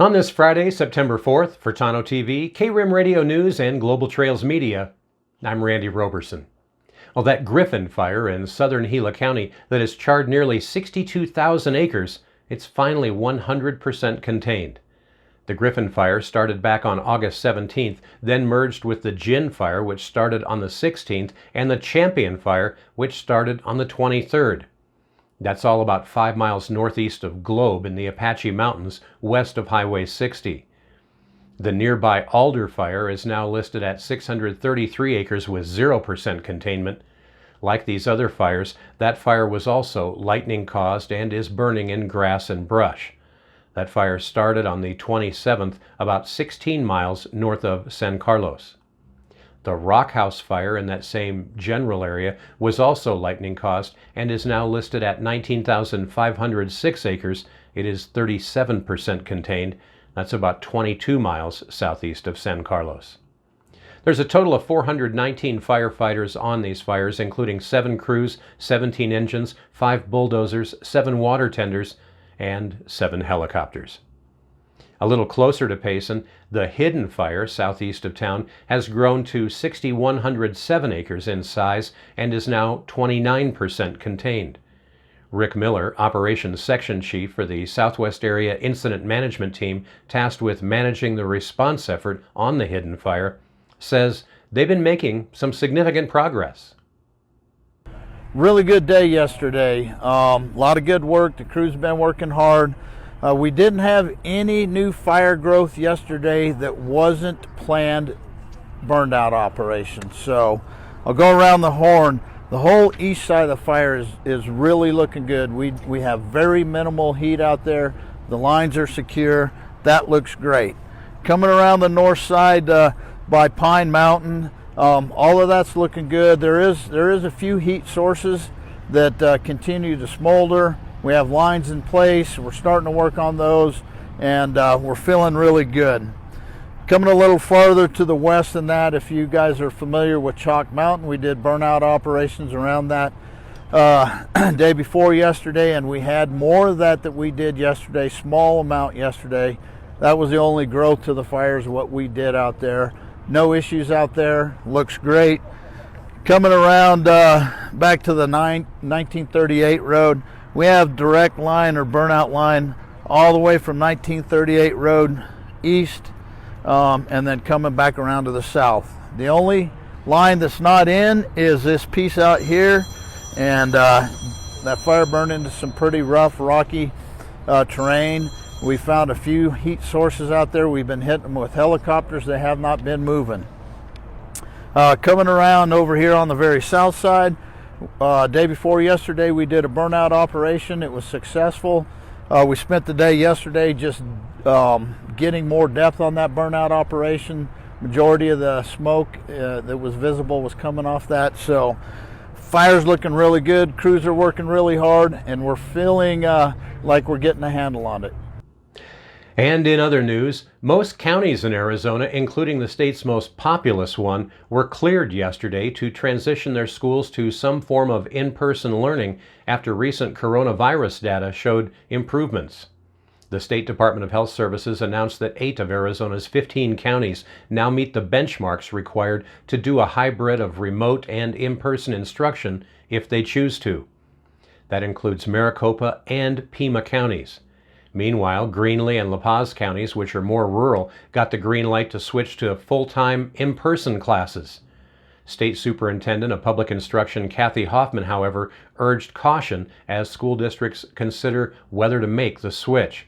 On this Friday, September 4th, for Tano TV, KRIM Radio News, and Global Trails Media, I'm Randy Roberson. Well, that Griffin fire in southern Gila County that has charred nearly 62,000 acres, it's finally 100% contained. The Griffin fire started back on August 17th, then merged with the Gin fire, which started on the 16th, and the Champion fire, which started on the 23rd. That's all about 5 miles northeast of Globe in the Apache Mountains, west of Highway 60. The nearby Alder fire is now listed at 633 acres with 0% containment. Like these other fires, that fire was also lightning caused and is burning in grass and brush. That fire started on the 27th, about 16 miles north of San Carlos. The Rock House fire in that same general area was also lightning caused and is now listed at 19,506 acres. It is 37% contained. That's about 22 miles southeast of San Carlos. There's a total of 419 firefighters on these fires, including 7 crews, 17 engines, 5 bulldozers, 7 water tenders, and 7 helicopters. A little closer to Payson, the Hidden fire southeast of town has grown to 6,107 acres in size and is now 29% contained. Rick Miller, Operations Section Chief for the Southwest Area Incident Management Team tasked with managing the response effort on the Hidden fire, says they've been making some significant progress. Really good day yesterday. A lot of good work. The crew's been working hard. We didn't have any new fire growth yesterday that wasn't planned burned out operations. So I'll go around the horn. The whole east side of the fire is really looking good. We have very minimal heat out there. The lines are secure. That looks great. Coming around the north side by Pine Mountain, all of that's looking good. There is a few heat sources that continue to smolder. We have lines in place. We're starting to work on those, and we're feeling really good. Coming a little farther to the west than that, if you guys are familiar with Chalk Mountain, we did burnout operations around that day before yesterday, and we had more of that we did yesterday, small amount yesterday. That was the only growth to the fires, what we did out there. No issues out there, looks great. Coming around back to the 1938 road, we have direct line or burnout line all the way from 1938 road east, and then coming back around to the south. The only line that's not in is this piece out here, and that fire burned into some pretty rough, rocky terrain. We found a few heat sources out there. We've been hitting them with helicopters. They have not been moving. Coming around over here on the very south side, day before yesterday, we did a burnout operation. It was successful. We spent the day yesterday just getting more depth on that burnout operation. Majority of the smoke that was visible was coming off that. So fire's looking really good. Crews are working really hard, and we're feeling like we're getting a handle on it. And in other news, most counties in Arizona, including the state's most populous one, were cleared yesterday to transition their schools to some form of in-person learning after recent coronavirus data showed improvements. The State Department of Health Services announced that 8 of Arizona's 15 counties now meet the benchmarks required to do a hybrid of remote and in-person instruction if they choose to. That includes Maricopa and Pima counties. Meanwhile, Greenlee and La Paz counties, which are more rural, got the green light to switch to full-time in-person classes. State Superintendent of Public Instruction Kathy Hoffman, however, urged caution as school districts consider whether to make the switch.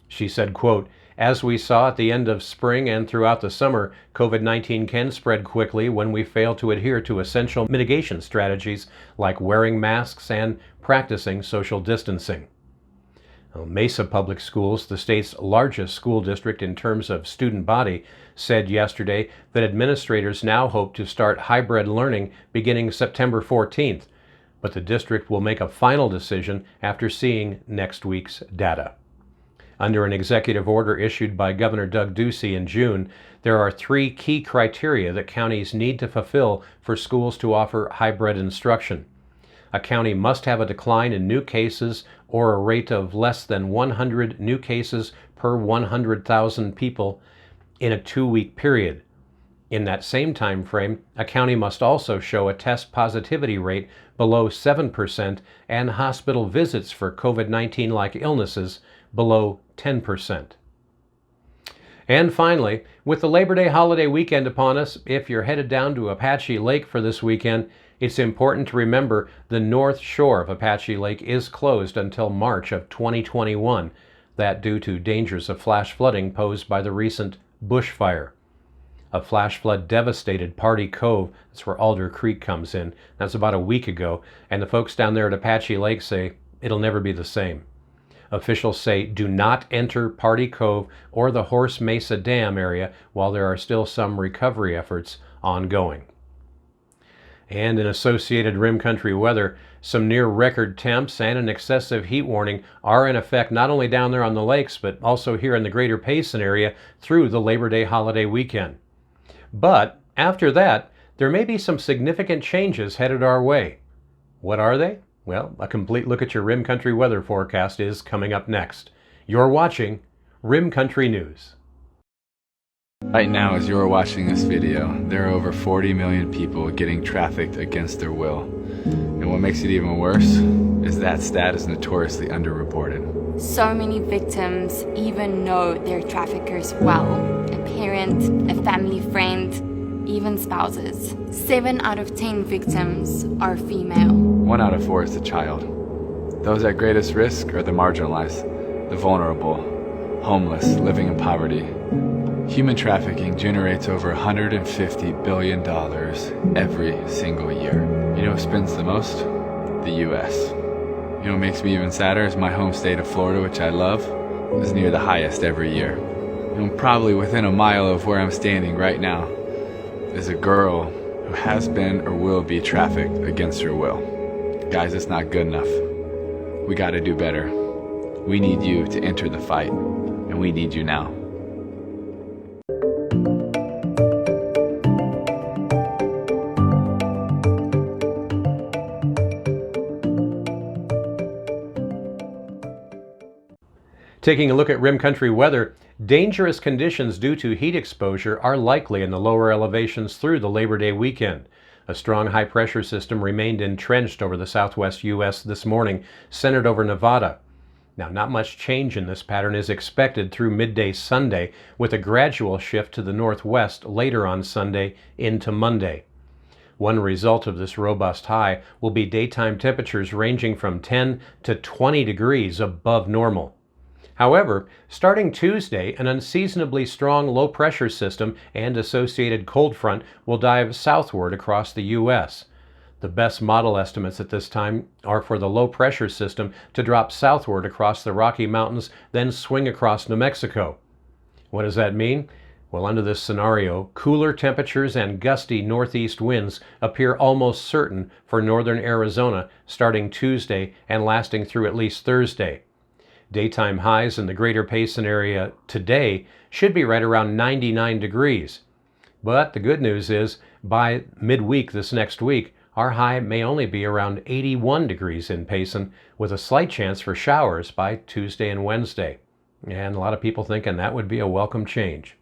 She said, quote, "As we saw at the end of spring and throughout the summer, COVID-19 can spread quickly when we fail to adhere to essential mitigation strategies like wearing masks and practicing social distancing." Mesa Public Schools, the state's largest school district in terms of student body, said yesterday that administrators now hope to start hybrid learning beginning September 14th, but the district will make a final decision after seeing next week's data. Under an executive order issued by Governor Doug Ducey in June, there are 3 key criteria that counties need to fulfill for schools to offer hybrid instruction. A county must have a decline in new cases or a rate of less than 100 new cases per 100,000 people in a 2-week period. In that same time frame, a county must also show a test positivity rate below 7% and hospital visits for COVID-19-like illnesses below 10%. And finally, with the Labor Day holiday weekend upon us, if you're headed down to Apache Lake for this weekend, it's important to remember the north shore of Apache Lake is closed until March of 2021, that due to dangers of flash flooding posed by the recent bushfire. A flash flood devastated Party Cove. That's where Alder Creek comes in. That's about a week ago, and the folks down there at Apache Lake say it'll never be the same. Officials say do not enter Party Cove or the Horse Mesa Dam area while there are still some recovery efforts ongoing. And in associated Rim Country weather, some near record temps and an excessive heat warning are in effect not only down there on the lakes, but also here in the greater Payson area through the Labor Day holiday weekend. But after that, there may be some significant changes headed our way. What are they? Well, a complete look at your Rim Country weather forecast is coming up next. You're watching Rim Country News. Right now, as you're watching this video, there are over 40 million people getting trafficked against their will. And what makes it even worse is that stat is notoriously underreported. So many victims even know their traffickers well. A parent, a family friend, even spouses. 7 out of 10 victims are female. 1 out of 4 is a child. Those at greatest risk are the marginalized, the vulnerable, homeless, living in poverty. Human trafficking generates over $150 billion every single year. You know who spends the most? The U.S. You know what makes me even sadder is my home state of Florida, which I love, is near the highest every year. And probably within a mile of where I'm standing right now is a girl who has been or will be trafficked against her will. Guys, it's not good enough. We gotta do better. We need you to enter the fight, and we need you now. Taking a look at Rim Country weather, dangerous conditions due to heat exposure are likely in the lower elevations through the Labor Day weekend. A strong high-pressure system remained entrenched over the southwest U.S. this morning, centered over Nevada. Now, not much change in this pattern is expected through midday Sunday, with a gradual shift to the northwest later on Sunday into Monday. One result of this robust high will be daytime temperatures ranging from 10 to 20 degrees above normal. However, starting Tuesday, an unseasonably strong low-pressure system and associated cold front will dive southward across the U.S. The best model estimates at this time are for the low-pressure system to drop southward across the Rocky Mountains, then swing across New Mexico. What does that mean? Well, under this scenario, cooler temperatures and gusty northeast winds appear almost certain for northern Arizona starting Tuesday and lasting through at least Thursday. Daytime highs in the greater Payson area today should be right around 99 degrees. But the good news is, by midweek this next week, our high may only be around 81 degrees in Payson, with a slight chance for showers by Tuesday and Wednesday. And a lot of people thinking that would be a welcome change.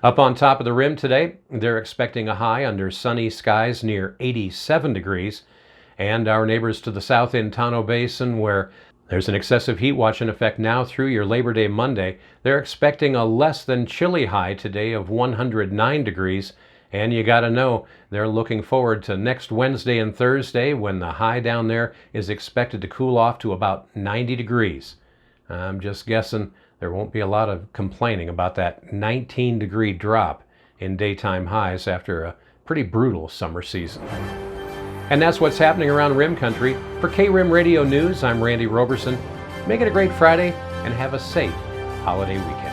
Up on top of the rim today, they're expecting a high under sunny skies near 87 degrees. And our neighbors to the south in Tonto Basin, where there's an excessive heat watch in effect now through your Labor Day Monday, they're expecting a less than chilly high today of 109 degrees. And you gotta know, they're looking forward to next Wednesday and Thursday when the high down there is expected to cool off to about 90 degrees. I'm just guessing there won't be a lot of complaining about that 19-degree drop in daytime highs after a pretty brutal summer season. And that's what's happening around Rim Country. For KRIM Radio News, I'm Randy Roberson. Make it a great Friday and have a safe holiday weekend.